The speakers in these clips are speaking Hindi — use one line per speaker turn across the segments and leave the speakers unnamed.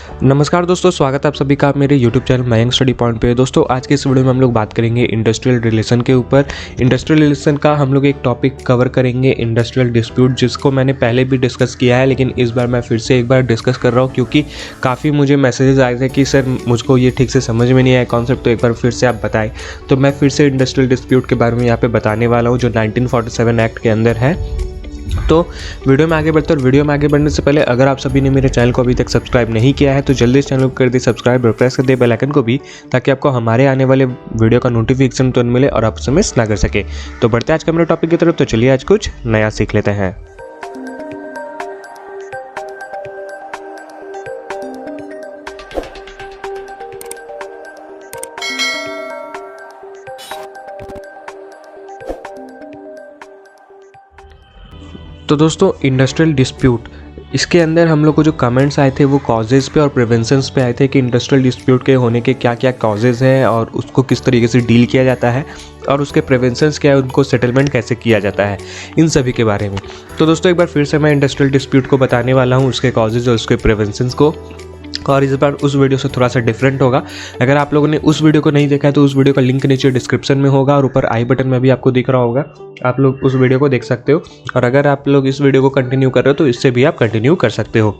नमस्कार दोस्तों, स्वागत है आप सभी का मेरे YouTube channel Mayank study point पे। दोस्तों आज के इस वीडियो में हम लोग बात करेंगे इंडस्ट्रियल रिलेशन के ऊपर। इंडस्ट्रियल रिलेशन का हम लोग एक टॉपिक कवर करेंगे, इंडस्ट्रियल डिस्प्यूट, जिसको मैंने पहले भी डिस्कस किया है, लेकिन इस बार मैं फिर से एक बार डिस्कस कर रहा हूँ क्योंकि काफ़ी मुझे मैसेजेस आए थे कि सर मुझको ये ठीक से समझ में नहीं आया कॉन्सेप्ट, तो एक बार फिर से आप बताएं। तो मैं फिर से इंडस्ट्रियल डिस्प्यूट के बारे में यहाँ पे बताने वाला हूँ जो 1947 एक्ट के अंदर है। तो वीडियो में आगे बढ़ते हैं, और वीडियो में आगे बढ़ने से पहले अगर आप सभी ने मेरे चैनल को अभी तक सब्सक्राइब नहीं किया है तो जल्दी इस चैनल को कर दे सब्सक्राइब और प्रेस कर दे बेल आइकन को भी, ताकि आपको हमारे आने वाले वीडियो का नोटिफिकेशन तुरंत मिले और आप उसे मिस ना कर सके। तो बढ़ते हैं आज के मेरे टॉपिक की तरफ। तो चलिए आज कुछ नया सीख लेते हैं। तो दोस्तों इंडस्ट्रियल डिस्प्यूट, इसके अंदर हम लोग को जो कमेंट्स आए थे वो कॉजेज़ पे और प्रिवेंशंस पे आए थे कि इंडस्ट्रियल डिस्प्यूट के होने के क्या क्या कॉजेज़ हैं और उसको किस तरीके से डील किया जाता है और उसके प्रिवेंशंस क्या है, उनको सेटलमेंट कैसे किया जाता है, इन सभी के बारे में। तो दोस्तों एक बार फिर से मैं इंडस्ट्रियल डिस्प्यूट को बताने वाला हूँ, उसके कॉजेज़ और उसके प्रिवेंशंस को, और इस बार उस वीडियो से थोड़ा सा डिफरेंट होगा। अगर आप लोगों ने उस वीडियो को नहीं देखा है तो उस वीडियो का लिंक नीचे डिस्क्रिप्शन में होगा और ऊपर आई बटन में भी आपको दिख रहा होगा, आप लोग उस वीडियो को देख सकते हो। और अगर आप लोग इस वीडियो को कंटिन्यू कर रहे हो तो इससे भी आप कंटिन्यू कर सकते हो।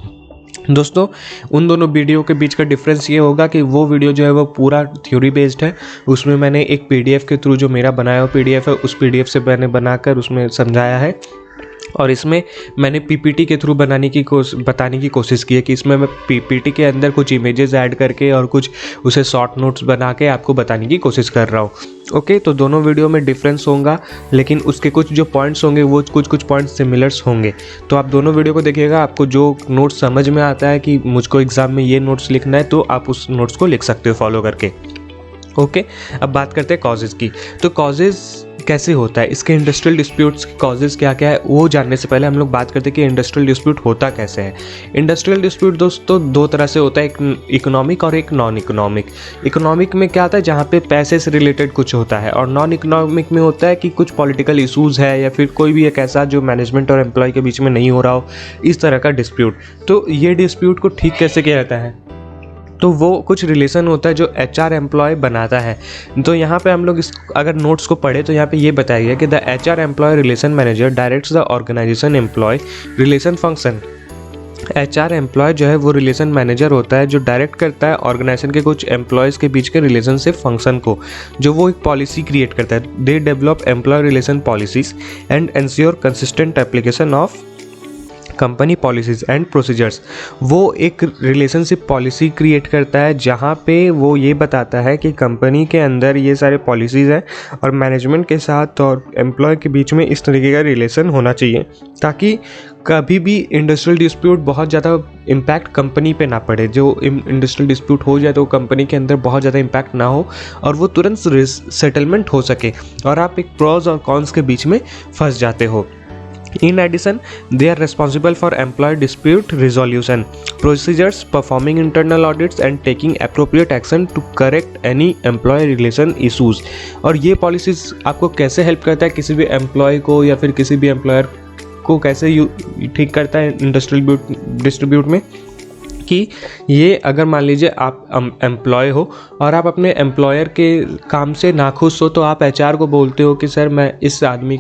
दोस्तों उन दोनों वीडियो के बीच का डिफरेंस ये होगा कि वो वीडियो जो है वो पूरा थ्योरी बेस्ड है, उसमें मैंने एक PDF के थ्रू, जो मेरा बनाया हुआ PDF है, उस PDF से मैंने बनाकर उसमें समझाया है, और इसमें मैंने PPT के थ्रू बताने की कोशिश की है कि इसमें मैं PPT के अंदर कुछ इमेजेस ऐड करके और कुछ उसे शॉर्ट नोट्स बना के आपको बताने की कोशिश कर रहा हूँ। ओके, तो दोनों वीडियो में डिफरेंस होगा, लेकिन उसके कुछ जो पॉइंट्स होंगे वो कुछ पॉइंट्स सिमिलर्स होंगे। तो आप दोनों वीडियो को देखिएगा, आपको जो नोट्स समझ में आता है कि मुझको एग्ज़ाम में ये नोट्स लिखना है, तो आप उस नोट्स को लिख सकते हो फॉलो करके। ओके, अब बात करते हैं कॉजेज़ की। तो कॉजेज़ कैसे होता है, इसके इंडस्ट्रियल डिस्प्यूट्स के कॉजेज़ क्या क्या है वो जानने से पहले हम लोग बात करते हैं कि इंडस्ट्रियल डिस्प्यूट होता कैसे है। इंडस्ट्रियल डिस्प्यूट दोस्तों दो तरह से होता है, एक इकोनॉमिक और एक नॉन इकोनॉमिक। इकोनॉमिक में क्या होता है, जहाँ पे पैसे से रिलेटेड कुछ होता है, और नॉन इकोनॉमिक में होता है कि कुछ पॉलिटिकल इशूज़ है या फिर कोई भी एक ऐसा जो मैनेजमेंट और एम्प्लॉय के बीच में नहीं हो रहा हो, इस तरह का डिस्प्यूट। तो ये डिस्प्यूट को ठीक कैसे किया जाता है, तो वो कुछ रिलेशन होता है जो HR एम्प्लॉय बनाता है। तो यहाँ पे हम लोग अगर नोट्स को पढ़े तो यहाँ पे ये बताया गया कि the HR employ relation manager directs the organisation employ relation function. HR employ जो है वो रिलेशन मैनेजर होता है जो डायरेक्ट करता है ऑर्गेनाइजेशन के कुछ एम्प्लॉयज़ के बीच के रिलेशनशिप फंक्शन को, जो वो एक पॉलिसी क्रिएट करता है। They develop employ relation policies and ensure consistent application of company policies and procedures. वो एक रिलेशनशिप पॉलिसी क्रिएट करता है जहाँ पे वो ये बताता है कि कंपनी के अंदर ये सारे पॉलिसीज़ हैं और मैनेजमेंट के साथ और एम्प्लॉय के बीच में इस तरीके का रिलेशन होना चाहिए, ताकि कभी भी इंडस्ट्रियल डिस्प्यूट बहुत ज़्यादा इम्पैक्ट कंपनी पे ना पड़े। जो इंडस्ट्रियल डिस्प्यूट हो जाए तो कंपनी के अंदर बहुत ज़्यादा इम्पैक्ट ना हो और वो तुरंत सेटलमेंट हो सके, और आप एक प्रोज और कॉन्स के बीच में फंस जाते हो। In addition, they are responsible for employee dispute resolution procedures, performing internal audits and taking appropriate action to correct any employee relation issues। और ये पॉलिसीज आपको कैसे हेल्प करता है, किसी भी एम्प्लॉय को या फिर किसी भी एम्प्लॉयर को कैसे ठीक करता है इंडस्ट्रियल डिस्ट्रीब्यूट में, कि ये अगर मान लीजिए आप एम्प्लॉय हो और आप अपने एम्प्लॉयर के काम से नाखुश हो, तो आप HR को बोलते हो कि सर मैं इस आदमी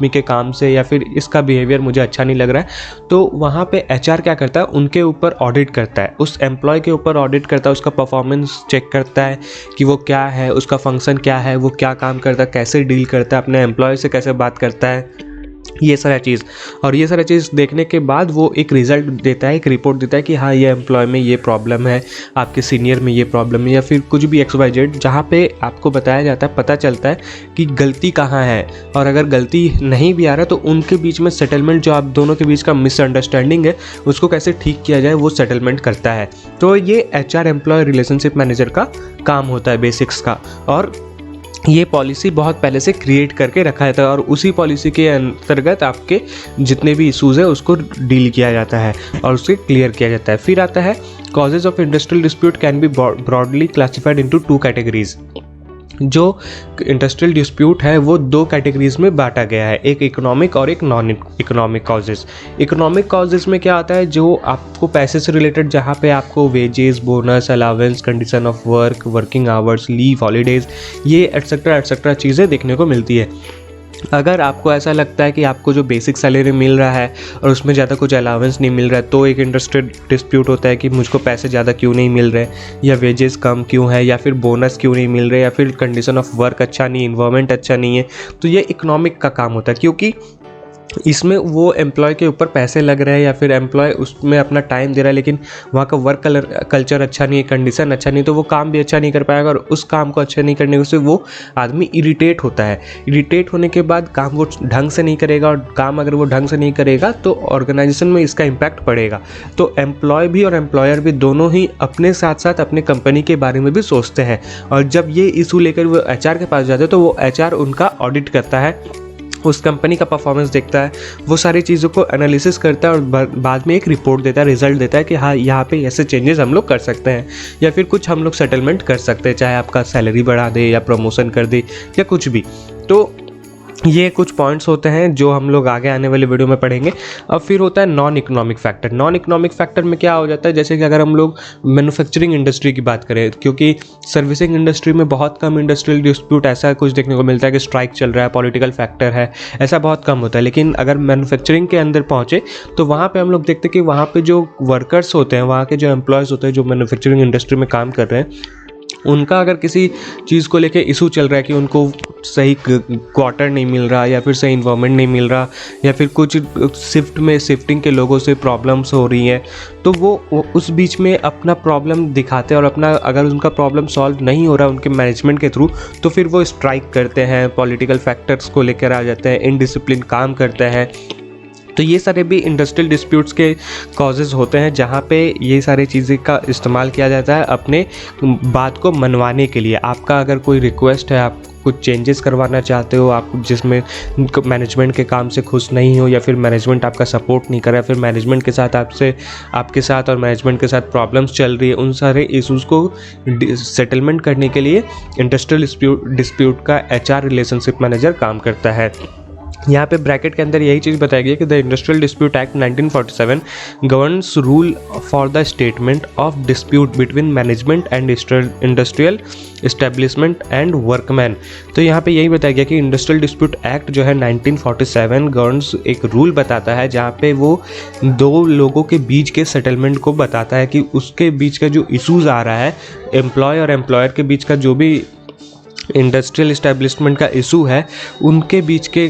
के काम से या फिर इसका बिहेवियर मुझे अच्छा नहीं लग रहा है। तो वहाँ पे HR क्या करता है, उनके ऊपर ऑडिट करता है, उस एम्प्लॉय के ऊपर ऑडिट करता है, उसका परफॉर्मेंस चेक करता है कि वो क्या है, उसका फंक्शन क्या है, वो क्या काम करता है, कैसे डील करता है, अपने एम्प्लॉय से कैसे बात करता है, ये सारा चीज़। और ये सारा चीज़ देखने के बाद वो एक रिज़ल्ट देता है, एक रिपोर्ट देता है कि हाँ ये एम्प्लॉय में ये प्रॉब्लम है, आपके सीनियर में ये प्रॉब्लम है, या फिर कुछ भी XYZ, जहाँ पे आपको बताया जाता है, पता चलता है कि गलती कहाँ है। और अगर गलती नहीं भी आ रहा तो उनके बीच में सेटलमेंट, जो आप दोनों के बीच का मिसअंडरस्टैंडिंग है उसको कैसे ठीक किया जाए, वो सेटलमेंट करता है। तो ये HR एम्प्लॉय रिलेशनशिप मैनेजर का काम होता है बेसिक्स का, और ये पॉलिसी बहुत पहले से क्रिएट करके रखा जाता है और उसी पॉलिसी के अंतर्गत आपके जितने भी इशूज़ है उसको डील किया जाता है और उसके क्लियर किया जाता है। फिर आता है causes of industrial dispute can be broadly classified into 2 categories. जो इंडस्ट्रियल डिस्प्यूट है वो दो कैटेगरीज में बांटा गया है, एक इकोनॉमिक और एक non economic causes. Economic causes में क्या आता है, जो आपको पैसे से रिलेटेड, जहाँ पे आपको wages, bonus, allowance, condition of work, working hours, leave, holidays, ये एटसेट्रा चीज़ें देखने को मिलती है। अगर आपको ऐसा लगता है कि आपको जो बेसिक सैलरी मिल रहा है और उसमें ज़्यादा कुछ अलावेंस नहीं मिल रहा है, तो एक इंडस्ट्रियल डिस्प्यूट होता है कि मुझको पैसे ज़्यादा क्यों नहीं मिल रहे, या वेजेस कम क्यों है, या फिर बोनस क्यों नहीं मिल रहे, या फिर कंडीशन ऑफ वर्क अच्छा नहीं, इन्वायरमेंट अच्छा नहीं है। तो ये इकोनॉमिक का काम होता है, क्योंकि इसमें वो एम्प्लॉय के ऊपर पैसे लग रहे हैं या फिर एम्प्लॉय उसमें अपना टाइम दे रहा है, लेकिन वहाँ का वर्क कल्चर अच्छा नहीं है, कंडीशन अच्छा नहीं, तो वो काम भी अच्छा नहीं कर पाएगा, और उस काम को अच्छा नहीं करने से वो आदमी इरिटेट होता है। इरिटेट होने के बाद काम वो ढंग से नहीं करेगा, और काम अगर वो ढंग से नहीं करेगा तो ऑर्गेनाइजेशन में इसका इम्पैक्ट पड़ेगा। तो एम्प्लॉय भी और एम्प्लॉयर भी दोनों ही अपने साथ साथ अपने कंपनी के बारे में भी सोचते हैं, और जब ये इशू लेकर वो HR के पास जाते हैं तो वो HR उनका ऑडिट करता है, उस कंपनी का परफॉर्मेंस देखता है, वो सारी चीज़ों को एनालिसिस करता है और बाद में एक रिपोर्ट देता है, रिजल्ट देता है कि हाँ यहाँ पे ऐसे चेंजेस हम लोग कर सकते हैं, या फिर कुछ हम लोग सेटलमेंट कर सकते हैं, चाहे आपका सैलरी बढ़ा दे या प्रमोशन कर दे या कुछ भी। तो ये कुछ पॉइंट्स होते हैं जो हम लोग आगे आने वाले वीडियो में पढ़ेंगे। अब फिर होता है non economic factor. Non economic factor में क्या हो जाता है, जैसे कि अगर हम लोग मैन्युफैक्चरिंग इंडस्ट्री की बात करें, क्योंकि सर्विसिंग इंडस्ट्री में बहुत कम इंडस्ट्रियल डिस्प्यूट ऐसा कुछ देखने को मिलता है कि स्ट्राइक चल रहा है, पॉलिटिकल फैक्टर है, ऐसा बहुत कम होता है। लेकिन अगर मैन्युफैक्चरिंग के अंदर पहुँचे तो वहाँ पर हम लोग देखते हैं कि वहाँ पर जो वर्कर्स होते हैं, वहाँ के जो एम्प्लॉयज़ होते हैं जो मैन्युफैक्चरिंग इंडस्ट्री में काम कर रहे हैं, उनका अगर किसी चीज़ को लेके इशू चल रहा है कि उनको सही क्वार्टर नहीं मिल रहा, या फिर सही इन्वायरमेंट नहीं मिल रहा, या फिर कुछ शिफ्टिंग के लोगों से प्रॉब्लम्स हो रही हैं, तो वो उस बीच में अपना प्रॉब्लम दिखाते हैं, और अपना अगर उनका प्रॉब्लम सॉल्व नहीं हो रहा उनके मैनेजमेंट के थ्रू, तो फिर वो स्ट्राइक करते हैं, पॉलिटिकल फैक्टर्स को लेकर आ जाते हैं, इनडिसिप्लिन काम करते हैं। तो ये सारे भी इंडस्ट्रियल डिस्प्यूट्स के कॉजेज़ होते हैं, जहाँ पे ये सारी चीज़ें का इस्तेमाल किया जाता है अपने बात को मनवाने के लिए। आपका अगर कोई रिक्वेस्ट है, आप कुछ चेंजेस करवाना चाहते हो, आप जिसमें मैनेजमेंट के काम से खुश नहीं हो, या फिर मैनेजमेंट आपका सपोर्ट नहीं कर रहा है, फिर मैनेजमेंट के साथ आपके साथ और मैनेजमेंट के साथ प्रॉब्लम्स चल रही है, उन सारे इशूज़ को सेटलमेंट करने के लिए इंडस्ट्रियल डिस्प्यूट का HR रिलेशनशिप मैनेजर काम करता है। यहाँ पे ब्रैकेट के अंदर यही चीज़ बताई गई है कि the industrial dispute act 1947 governs rule for the statement of dispute between management and industrial establishment and workman. तो यहाँ पे यही बताया गया कि इंडस्ट्रियल डिस्प्यूट एक्ट जो है 1947 गवर्न्स एक रूल बताता है, जहाँ पे वो दो लोगों के बीच के सेटलमेंट को बताता है कि उसके बीच का जो इशूज़ आ रहा है, एम्प्लॉय और एम्प्लॉयर के बीच का जो भी इंडस्ट्रियल इस्टेब्लिशमेंट का इशू है, उनके बीच के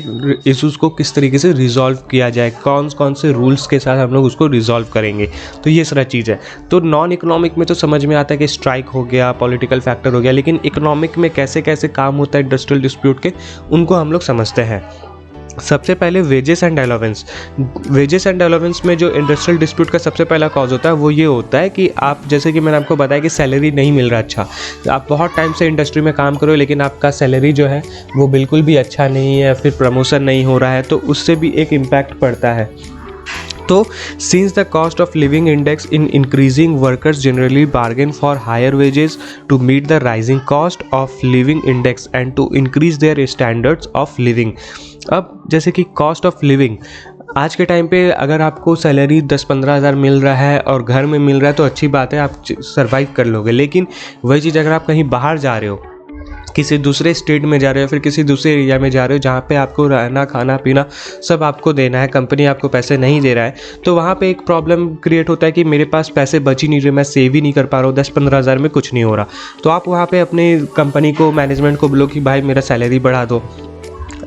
इश्यूज़ को किस तरीके से रिजॉल्व किया जाए, कौन से रूल्स के साथ हम लोग उसको रिजॉल्व करेंगे। तो ये सारा चीज़ है। तो नॉन इकोनॉमिक में तो समझ में आता है कि स्ट्राइक हो गया, पॉलिटिकल फैक्टर हो गया, लेकिन इकोनॉमिक में कैसे कैसे काम होता है इंडस्ट्रियल डिस्प्यूट के, उनको हम लोग समझते हैं। सबसे पहले wages and allowance. Wages and allowance में जो इंडस्ट्रियल डिस्प्यूट का सबसे पहला कॉज होता है वो ये होता है कि आप, जैसे कि मैंने आपको बताया कि सैलरी नहीं मिल रहा अच्छा, आप बहुत टाइम से इंडस्ट्री में काम करो लेकिन आपका सैलरी जो है वो बिल्कुल भी अच्छा नहीं है, फिर प्रमोशन नहीं हो रहा है, तो उससे भी एक इम्पैक्ट पड़ता है। तो since the cost of living index in increasing, workers generally bargain for higher wages to meet the rising cost of living index and to increase their standards of living। अब जैसे कि कॉस्ट ऑफ लिविंग, आज के टाइम पे अगर आपको सैलरी 10-15 हज़ार मिल रहा है और घर में मिल रहा है तो अच्छी बात है, आप सर्वाइव कर लोगे। लेकिन वही चीज़ अगर आप कहीं बाहर जा रहे हो, किसी दूसरे स्टेट में जा रहे हो, फिर किसी दूसरे एरिया में जा रहे हो जहाँ पे आपको रहना, खाना पीना सब आपको देना है, कंपनी आपको पैसे नहीं दे रहा है, तो वहाँ पे एक प्रॉब्लम क्रिएट होता है कि मेरे पास पैसे बच ही नहीं रहे, मैं सेव ही नहीं कर पा रहा हूँ, 10-15 हज़ार में कुछ नहीं हो रहा। तो आप वहाँ पे अपने कंपनी को, मैनेजमेंट को बोलो कि भाई मेरा सैलरी बढ़ा दो।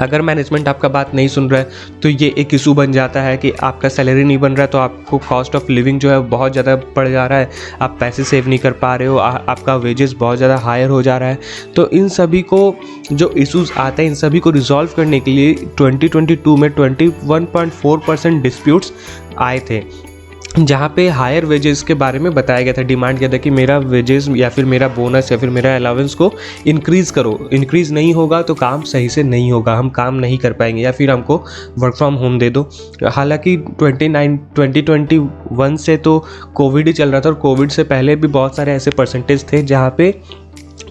अगर मैनेजमेंट आपका बात नहीं सुन रहा है तो ये एक इशू बन जाता है कि आपका सैलरी नहीं बन रहा है, तो आपको कॉस्ट ऑफ लिविंग जो है बहुत ज़्यादा बढ़ जा रहा है, आप पैसे सेव नहीं कर पा रहे हो, आपका वेजेस बहुत ज़्यादा हायर हो जा रहा है। तो इन सभी को जो इश्यूज़ आते हैं, इन सभी को रिजॉल्व करने के लिए 2022 में 21.4% डिस्प्यूट्स आए थे, जहाँ पे हायर वेजेस के बारे में बताया गया था, डिमांड किया था कि मेरा वेजेस या फिर मेरा बोनस या फिर मेरा अलावेंस को इंक्रीज़ करो, इंक्रीज़ नहीं होगा तो काम सही से नहीं होगा, हम काम नहीं कर पाएंगे, या फिर हमको वर्क फ्रॉम होम दे दो। हालांकि 2021 से तो कोविड ही चल रहा था, और कोविड से पहले भी बहुत सारे ऐसे परसेंटेज थे जहाँ पे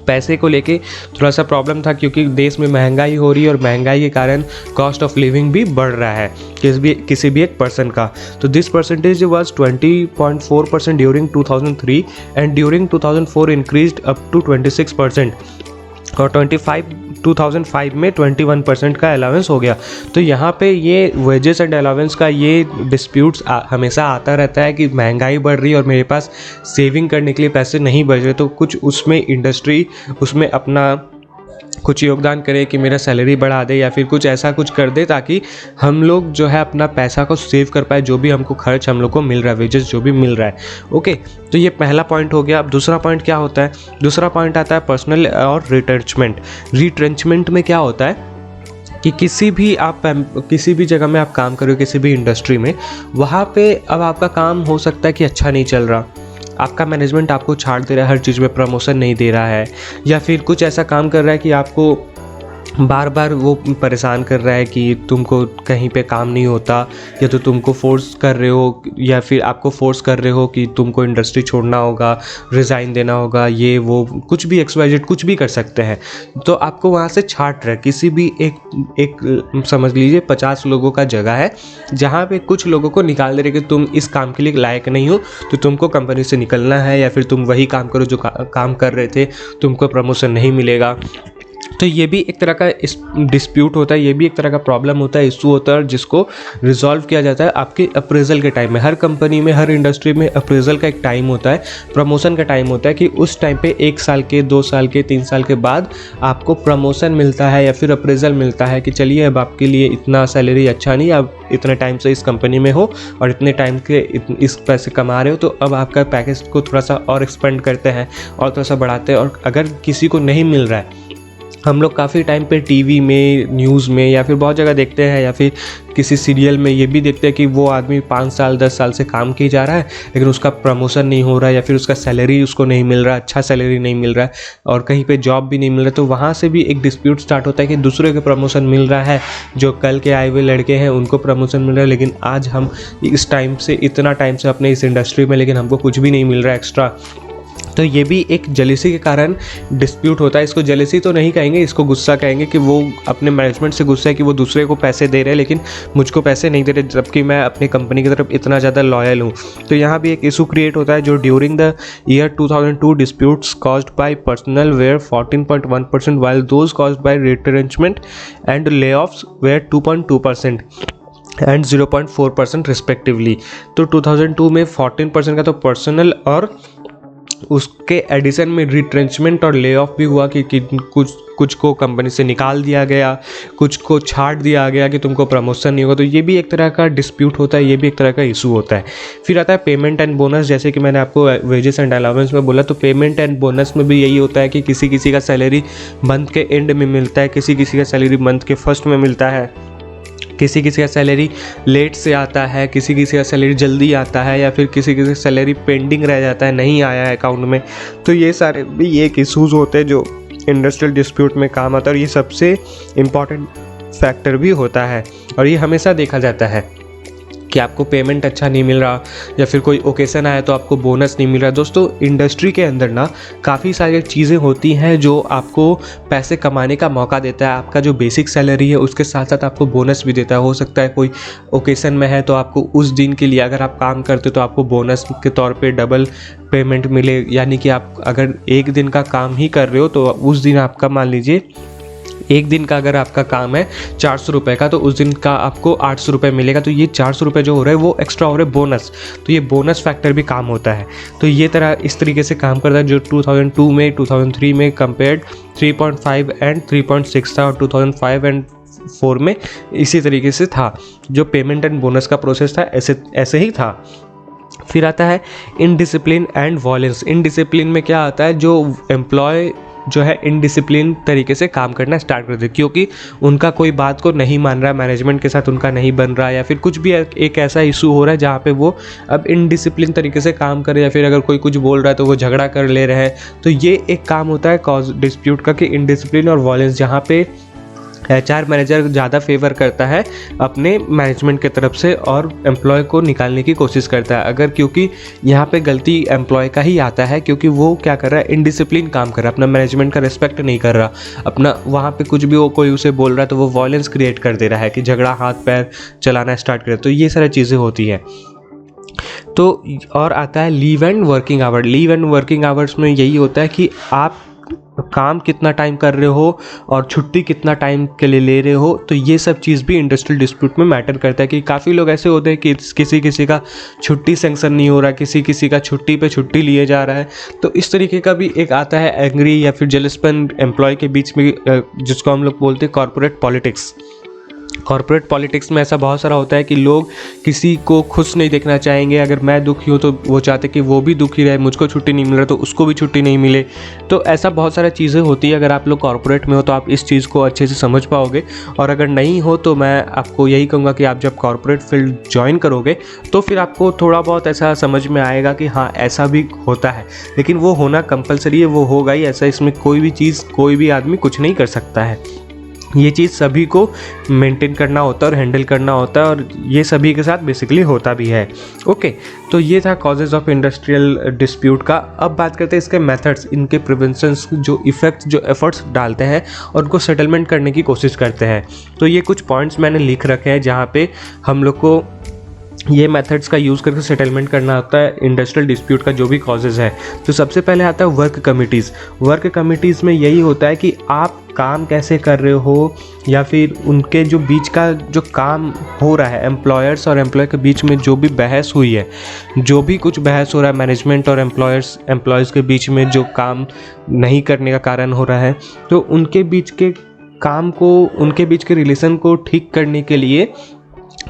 पैसे को लेके थोड़ा सा प्रॉब्लम था, क्योंकि देश में महंगाई हो रही है और महंगाई के कारण कॉस्ट ऑफ लिविंग भी बढ़ रहा है किसी भी एक पर्सन का। तो this percentage was 20.4% during 2003 and during 2004 increased up to 26%, और 2005 में 21% का अलाउंस हो गया। तो यहाँ पे ये वेजेस एंड अलाउंस का ये डिस्प्यूट्स हमेशा आता रहता है कि महंगाई बढ़ रही है और मेरे पास सेविंग करने के लिए पैसे नहीं बच रहे, तो कुछ उसमें इंडस्ट्री उसमें अपना कुछ योगदान करे कि मेरा सैलरी बढ़ा दे या फिर कुछ ऐसा कुछ कर दे, ताकि हम लोग जो है अपना पैसा को सेव कर पाए, जो भी हमको खर्च हम लोग को मिल रहा है, वेजेस जो भी मिल रहा है। ओके, तो ये पहला पॉइंट हो गया। अब दूसरा पॉइंट क्या होता है? दूसरा पॉइंट आता है पर्सनल और रिट्रेंचमेंट। रिट्रेंचमेंट में क्या होता है कि किसी भी जगह में आप काम कर रहे हो, किसी भी इंडस्ट्री में, वहाँ पे अब आपका काम हो सकता है कि अच्छा नहीं चल रहा, आपका मैनेजमेंट आपको छाड़ दे रहा है, हर चीज़ में प्रमोशन नहीं दे रहा है, या फिर कुछ ऐसा काम कर रहा है कि आपको बार बार वो परेशान कर रहा है कि तुमको कहीं पे काम नहीं होता, या तो तुमको फोर्स कर रहे हो, या फिर आपको फोर्स कर रहे हो कि तुमको इंडस्ट्री छोड़ना होगा, रिज़ाइन देना होगा, ये वो कुछ भी XYZ कुछ भी कर सकते हैं। तो आपको वहाँ से छाट रहा है। किसी भी एक समझ लीजिए 50 लोगों का जगह है जहाँ पे कुछ लोगों को निकाल दे रहे कि तुम इस काम के लिए लायक नहीं हो, तो तुमको कंपनी से निकलना है, या फिर तुम वही काम करो जो काम कर रहे थे, तुमको प्रमोशन नहीं मिलेगा। तो ये भी एक तरह का डिस्प्यूट होता है, ये भी एक तरह का प्रॉब्लम होता है, इशू होता है, जिसको रिजॉल्व किया जाता है आपके अप्रेजल के टाइम में। हर कंपनी में, हर इंडस्ट्री में अप्रेजल का एक टाइम होता है, प्रमोशन का टाइम होता है कि उस टाइम पे 1 साल के, 2 साल के, 3 साल के बाद आपको प्रमोशन मिलता है या फिर अप्रेजल मिलता है कि चलिए अब आपके लिए इतना सैलरी अच्छा नहीं, आप इतने टाइम से इस कंपनी में हो और इतने टाइम के इस पैसे कमा रहे हो, तो अब आपका पैकेज को थोड़ा सा और एक्सपेंड करते हैं और थोड़ा सा बढ़ाते हैं। और अगर किसी को नहीं मिल रहा है, हम लोग काफ़ी टाइम पे टीवी में, न्यूज़ में, या फिर बहुत जगह देखते हैं, या फिर किसी सीरियल में ये भी देखते हैं कि वो आदमी 5 साल 10 साल से काम किए जा रहा है, लेकिन उसका प्रमोशन नहीं हो रहा है, या फिर उसका सैलरी उसको नहीं मिल रहा, अच्छा सैलरी नहीं मिल रहा है, और कहीं पे जॉब भी नहीं मिल रहा। तो वहाँ से भी एक डिस्प्यूट स्टार्ट होता है कि दूसरे को प्रमोशन मिल रहा है, जो कल के आए हुए लड़के हैं उनको प्रमोशन मिल रहा है, लेकिन आज हम इस टाइम से, इतना टाइम से अपने इस इंडस्ट्री में, लेकिन हमको कुछ भी नहीं मिल रहा है एक्स्ट्रा। तो ये भी एक जेलिसी के कारण डिस्प्यूट होता है। इसको जेलिसी तो नहीं कहेंगे, इसको गुस्सा कहेंगे कि वो अपने मैनेजमेंट से गुस्सा है कि वो दूसरे को पैसे दे रहे हैं लेकिन मुझको पैसे नहीं दे रहे, जबकि मैं अपनी कंपनी की तरफ इतना ज़्यादा लॉयल हूँ। तो यहाँ भी एक इशू क्रिएट होता है, जो during the year 2002 disputes caused by personal were 14.1%, while those caused by retrenchment and layoffs were 2.2% and 0.4% respectively. तो 2002 में 14% का तो पर्सनल, और उसके एडिशन में रिट्रेंचमेंट और ले ऑफ भी हुआ कि कुछ को कंपनी से निकाल दिया गया, कुछ को छाट दिया गया कि तुमको प्रमोशन नहीं होगा। तो ये भी एक तरह का डिस्प्यूट होता है, ये भी एक तरह का इशू होता है। फिर आता है पेमेंट एंड बोनस। जैसे कि मैंने आपको वेजेस एंड अलाउंस में बोला, तो पेमेंट एंड बोनस में भी यही होता है कि किसी का सैलरी मंथ के एंड में मिलता है, किसी का सैलरी मंथ के फर्स्ट में मिलता है, किसी का सैलरी लेट से आता है, किसी का सैलरी जल्दी आता है, या फिर किसी का सैलरी पेंडिंग रह जाता है, नहीं आया है अकाउंट में। तो ये सारे भी एक इशूज़ होते हैं जो इंडस्ट्रियल डिस्प्यूट में काम आता है, और ये सबसे इम्पॉर्टेंट फैक्टर भी होता है, और ये हमेशा देखा जाता है कि आपको पेमेंट अच्छा नहीं मिल रहा, या फिर कोई ओकेज़न आया तो आपको बोनस नहीं मिल रहा। दोस्तों, इंडस्ट्री के अंदर ना काफ़ी सारी चीज़ें होती हैं जो आपको पैसे कमाने का मौका देता है। आपका जो बेसिक सैलरी है उसके साथ साथ आपको बोनस भी देता है। हो सकता है कोई ओकेज़न में है तो आपको उस दिन के लिए अगर आप काम करते हो तो आपको बोनस के तौर पे डबल पेमेंट मिले, यानी कि आप अगर एक दिन का काम ही कर रहे हो तो उस दिन आपका, मान लीजिए एक दिन का अगर आपका काम है 400 रुपये का, तो उस दिन का आपको 800 रुपये मिलेगा। तो ये 400 रुपये जो हो रहा है वो एक्स्ट्रा हो रहा है बोनस। तो ये बोनस फैक्टर भी काम होता है। तो ये इस तरीके से काम करता है, जो 2002 में 2003 में कंपेयर्ड 3.5 एंड 3.6 था, और 2005 एंड 4 में इसी तरीके से था। जो पेमेंट एंड बोनस का प्रोसेस था ऐसे ही था। फिर आता है इनडिसिप्लिन एंड वॉयलेंस। इनडिसिप्लिन में क्या आता है, जो एम्प्लॉय जो है इनडिसिप्लिन तरीके से काम करना स्टार्ट कर दे, क्योंकि उनका कोई बात को नहीं मान रहा, मैनेजमेंट के साथ उनका नहीं बन रहा, या फिर कुछ भी एक ऐसा इशू हो रहा है जहाँ पे वो अब इनडिसिप्लिन तरीके से काम करे, या फिर अगर कोई कुछ बोल रहा है तो वो झगड़ा कर ले रहे हैं। तो ये एक काम होता है कॉज डिस्प्यूट का, कि इनडिसिप्लिन और वॉयलेंस, जहाँ पे HR मैनेजर ज़्यादा फेवर करता है अपने मैनेजमेंट की तरफ से और एम्प्लॉय को निकालने की कोशिश करता है। अगर क्योंकि यहाँ पे गलती एम्प्लॉय का ही आता है, क्योंकि वो क्या कर रहा है, इनडिसिप्लिन काम कर रहा है, अपना मैनेजमेंट का रिस्पेक्ट नहीं कर रहा, अपना वहाँ पे कुछ भी वो कोई उसे बोल रहा है तो वो वॉयलेंस क्रिएट कर दे रहा है कि झगड़ा हाथ पैर चलाना स्टार्ट करे। तो ये सारी चीज़ें होती हैं। तो और आता है leave and working hour. Leave and working hours में यही होता है कि आप काम कितना टाइम कर रहे हो और छुट्टी कितना टाइम के लिए ले रहे हो। तो ये सब चीज़ भी इंडस्ट्रियल डिस्प्यूट में मैटर करता है कि काफ़ी लोग ऐसे होते हैं कि किसी का छुट्टी सेंक्शन नहीं हो रहा, किसी का छुट्टी पे छुट्टी लिए जा रहा है। तो इस तरीके का भी एक आता है एंग्री या फिर जेलसपन एम्प्लॉय के बीच में, जिसको हम लोग बोलते हैं कॉर्पोरेट पॉलिटिक्स। कॉर्पोरेट पॉलिटिक्स में ऐसा बहुत सारा होता है कि लोग किसी को खुश नहीं देखना चाहेंगे। अगर मैं दुखी हूँ तो वो चाहते कि वो भी दुखी रहे, मुझको छुट्टी नहीं मिल रहा तो उसको भी छुट्टी नहीं मिले। तो ऐसा बहुत सारा चीज़ें होती है। अगर आप लोग कॉर्पोरेट में हो तो आप इस चीज़ को अच्छे से समझ पाओगे, और अगर नहीं हो तो मैं आपको यही कहूँगा कि आप जब कॉर्पोरेट फील्ड ज्वाइन करोगे तो फिर आपको थोड़ा बहुत ऐसा समझ में आएगा कि हाँ ऐसा भी होता है। लेकिन वो होना कंपलसरी है, वो होगा ही ऐसा। इसमें कोई भी चीज़, कोई भी आदमी कुछ नहीं कर सकता है। ये चीज़ सभी को मेंटेन करना होता है और हैंडल करना होता है, और ये सभी के साथ बेसिकली होता भी है। ओके, तो ये था कॉजेज़ ऑफ इंडस्ट्रियल डिस्प्यूट का। अब बात करते हैं इसके मेथड्स, इनके प्रिवेंशंस, जो इफ़ेक्ट्स, जो एफर्ट्स डालते हैं और उनको सेटलमेंट करने की कोशिश करते हैं। तो ये कुछ पॉइंट्स मैंने लिख रखे हैं जहाँ पे हम लोग को ये मेथड्स का यूज़ करके सेटलमेंट करना होता है इंडस्ट्रियल डिस्प्यूट का जो भी कॉजेज़ है। तो सबसे पहले आता है वर्क कमिटीज़। वर्क कमिटीज़ में यही होता है कि आप काम कैसे कर रहे हो, या फिर उनके जो बीच का जो काम हो रहा है, एम्प्लॉयर्स और एम्प्लॉय के बीच में जो भी बहस हुई है, जो भी कुछ बहस हो रहा है मैनेजमेंट और एम्प्लॉयज़ के बीच में, जो काम नहीं करने का कारण हो रहा है, तो उनके बीच के काम को, उनके बीच के रिलेशन को ठीक करने के लिए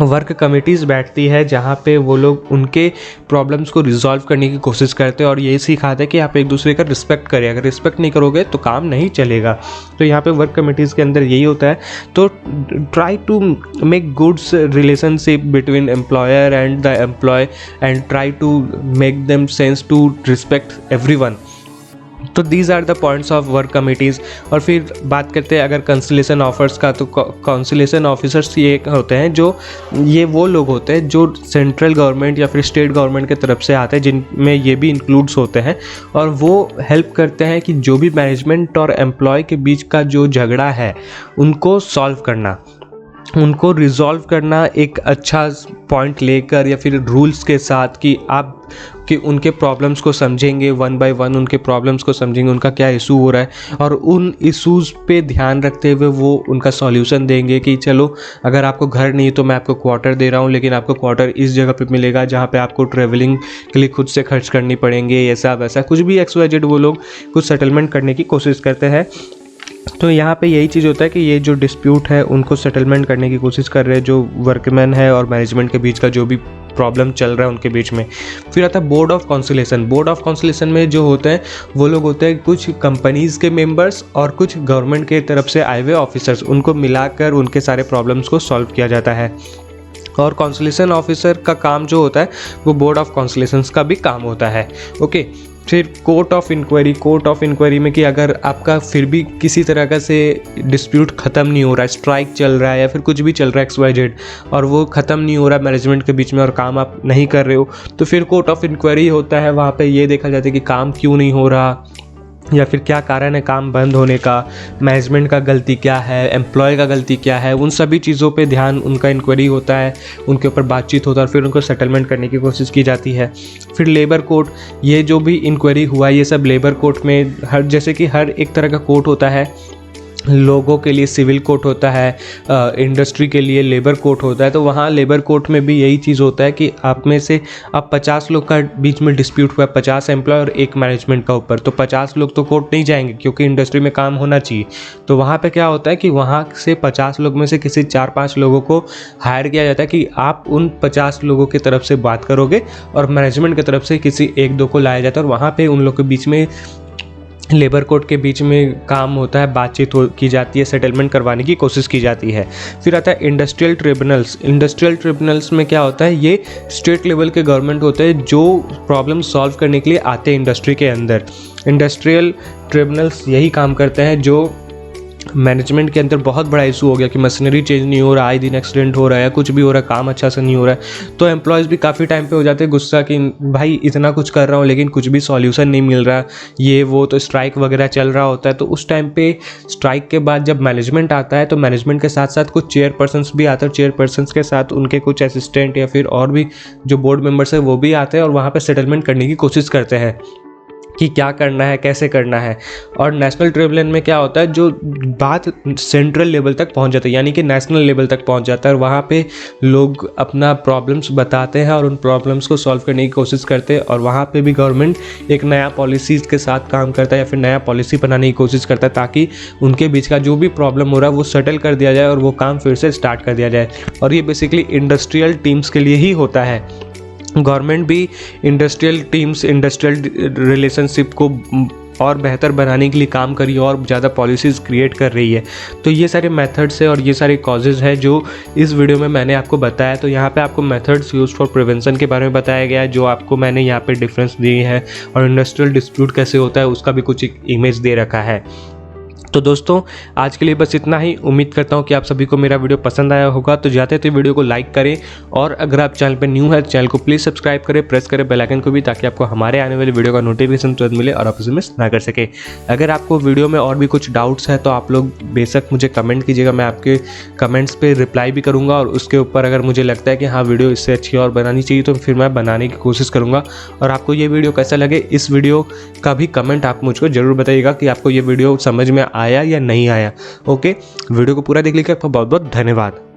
वर्क कमिटीज़ बैठती है, जहाँ पे वो लोग उनके प्रॉब्लम्स को रिजॉल्व करने की कोशिश करते हैं और ये सिखाते हैं कि आप एक दूसरे का रिस्पेक्ट करें। अगर रिस्पेक्ट नहीं करोगे तो काम नहीं चलेगा। तो यहाँ पे वर्क कमिटीज़ के अंदर यही होता है। तो try to make goods relationship between employer and the employ and try to make them sense to respect everyone. तो these are the points of work committees. और फिर बात करते हैं अगर कंसिलेशन ऑफर्स का, तो कंसिलेशन ऑफिसर्स ये होते हैं जो, ये वो लोग होते हैं जो सेंट्रल गवर्नमेंट या फिर स्टेट गवर्नमेंट की तरफ से आते हैं, जिनमें ये भी इंक्लूड्स होते हैं, और वो हेल्प करते हैं कि जो भी मैनेजमेंट और एम्प्लॉय के बीच का जो झगड़ा है उनको सॉल्व करना, उनको रिजॉल्व करना एक अच्छा पॉइंट लेकर या फिर रूल्स के साथ कि आप कि उनके प्रॉब्लम्स को समझेंगे, वन बाय वन उनके प्रॉब्लम्स को समझेंगे, उनका क्या इशू हो रहा है, और उन इशूज़ पे ध्यान रखते हुए वो उनका सॉल्यूशन देंगे कि चलो अगर आपको घर नहीं तो मैं आपको क्वार्टर दे रहा हूँ, लेकिन आपको क्वार्टर इस जगह पे मिलेगा जहाँ पे आपको ट्रैवलिंग के लिए खुद से खर्च करनी पड़ेंगे, ऐसा वैसा कुछ भी XYZ वो लोग कुछ सेटलमेंट करने की कोशिश करते हैं। तो यहाँ पे यही चीज़ होता है कि ये जो डिस्प्यूट है उनको सेटलमेंट करने की कोशिश कर रहे हैं जो वर्कमैन है और मैनेजमेंट के बीच का जो भी प्रॉब्लम चल रहा है उनके बीच में। फिर आता है board of conciliation. Board of conciliation में जो होते हैं वो लोग होते हैं कुछ कंपनीज़ के मेंबर्स और कुछ गवर्नमेंट के तरफ से आए हुए ऑफिसर्स, उनको मिलाकर उनके सारे प्रॉब्लम्स को सॉल्व किया जाता है। और कॉन्सिलेशन ऑफिसर का काम जो होता है वो बोर्ड ऑफ कॉन्सिलेशंस का भी काम होता है। ओके, फिर court of inquiry. Court of inquiry में कि अगर आपका फिर भी किसी तरह का से डिस्प्यूट ख़त्म नहीं हो रहा है, स्ट्राइक चल रहा है या फिर कुछ भी चल रहा है XYZ, और वो ख़त्म नहीं हो रहा है मैनेजमेंट के बीच में और काम आप नहीं कर रहे हो, तो फिर कोर्ट ऑफ इंक्वायरी होता है। वहाँ पे ये देखा जाता है कि काम क्यों नहीं हो रहा या फिर क्या कारण है काम बंद होने का, मैनेजमेंट का गलती क्या है, एम्प्लॉय का गलती क्या है, उन सभी चीज़ों पे ध्यान, उनका इंक्वायरी होता है, उनके ऊपर बातचीत होता है और फिर उनको सेटलमेंट करने की कोशिश की जाती है। फिर लेबर कोर्ट। ये जो भी इंक्वायरी हुआ ये सब लेबर कोर्ट में, हर जैसे कि हर एक तरह का कोर्ट होता है, लोगों के लिए सिविल कोर्ट होता है, इंडस्ट्री के लिए लेबर कोर्ट होता है। तो वहाँ लेबर कोर्ट में भी यही चीज़ होता है कि आप में से अब 50 लोग का बीच में डिस्प्यूट हुआ है, 50 एम्प्लॉय और एक मैनेजमेंट का ऊपर, तो 50 लोग तो कोर्ट नहीं जाएंगे क्योंकि इंडस्ट्री में काम होना चाहिए। तो वहाँ पे क्या होता है कि वहाँ से 50 लोग में से किसी 4-5 लोगों को हायर किया जाता है कि आप उन 50 लोगों की तरफ से बात करोगे, और मैनेजमेंट की तरफ से किसी 1-2 को लाया जाता है और वहाँ पर उन लोग के बीच में, लेबर कोर्ट के बीच में काम होता है, बातचीत की जाती है, सेटलमेंट करवाने की कोशिश की जाती है। फिर आता है इंडस्ट्रियल ट्रिब्यूनल्स। इंडस्ट्रियल ट्रिब्यूनल्स में क्या होता है, ये स्टेट लेवल के गवर्नमेंट होते हैं जो प्रॉब्लम सॉल्व करने के लिए आते हैं इंडस्ट्री के अंदर। इंडस्ट्रियल ट्रिब्यूनल्स यही काम करते हैं जो मैनेजमेंट के अंदर बहुत बड़ा इशू हो गया कि मशीनरी चेंज नहीं हो रहा, आए दिन एक्सीडेंट हो रहा है, कुछ भी हो रहा है, काम अच्छा से नहीं हो रहा है। तो एम्प्लॉयज़ भी काफ़ी टाइम पे हो जाते हैं गुस्सा कि भाई इतना कुछ कर रहा हूँ लेकिन कुछ भी सॉल्यूशन नहीं मिल रहा, ये वो, तो स्ट्राइक वगैरह चल रहा होता है। तो उस टाइम पे स्ट्राइक के बाद जब मैनेजमेंट आता है तो मैनेजमेंट के साथ साथ कुछ चेयरपर्सन्स भी आते हैं, चेयरपर्सन्स के साथ उनके कुछ असिस्टेंट या फिर और भी जो बोर्ड मेंबर्स है वो भी आते हैं और वहाँ पर सेटलमेंट करने की कोशिश करते हैं कि क्या करना है, कैसे करना है। और नेशनल ट्रिब्यूनल में क्या होता है, जो बात सेंट्रल लेवल तक पहुंच जाती है, यानी कि नेशनल लेवल तक पहुंच जाता है और वहाँ पे लोग अपना प्रॉब्लम्स बताते हैं और उन प्रॉब्लम्स को सॉल्व करने की कोशिश करते हैं। और वहाँ पे भी गवर्नमेंट एक नया पॉलिसीज़ के साथ काम करता है या फिर नया पॉलिसी बनाने की कोशिश करता है ताकि उनके बीच का जो भी प्रॉब्लम हो रहा है वो सेटल कर दिया जाए और वो काम फिर से स्टार्ट कर दिया जाए। और ये बेसिकली इंडस्ट्रियल टीम्स के लिए ही होता है। गवर्नमेंट भी इंडस्ट्रियल टीम्स, इंडस्ट्रियल रिलेशनशिप को और बेहतर बनाने के लिए काम कर रही है और ज़्यादा पॉलिसीज़ क्रिएट कर रही है। तो ये सारे मेथड्स है और ये सारे कॉजेज़ हैं जो इस वीडियो में मैंने आपको बताया। तो यहाँ पे आपको मेथड्स यूज फॉर प्रिवेंशन के बारे में बताया गया है, जो आपको मैंने यहाँ पे डिफरेंस दिए हैं, और इंडस्ट्रियल डिस्प्यूट कैसे होता है उसका भी कुछ इमेज दे रखा है। तो दोस्तों आज के लिए बस इतना ही। उम्मीद करता हूँ कि आप सभी को मेरा वीडियो पसंद आया होगा। तो जाते थे वीडियो को लाइक करें और अगर आप चैनल पर न्यू है तो चैनल को प्लीज़ सब्सक्राइब करें, प्रेस करें बेल आइकन को भी, ताकि आपको हमारे आने वाले वीडियो का नोटिफिकेशन तुरंत मिले और आप उसे मिस ना कर सके। अगर आपको वीडियो में और भी कुछ डाउट्स है तो आप लोग बेशक मुझे कमेंट कीजिएगा, मैं आपके कमेंट्स पर रिप्लाई भी करूँगा। और उसके ऊपर अगर मुझे लगता है कि हाँ वीडियो इससे अच्छी और बनानी चाहिए तो फिर मैं बनाने की कोशिश करूँगा। और आपको ये वीडियो कैसा लगे, इस वीडियो का भी कमेंट आप मुझको ज़रूर बताइएगा कि आपको ये वीडियो समझ में आया या नहीं आया। ओके, वीडियो को पूरा देख लीजिए। आपका बहुत बहुत धन्यवाद।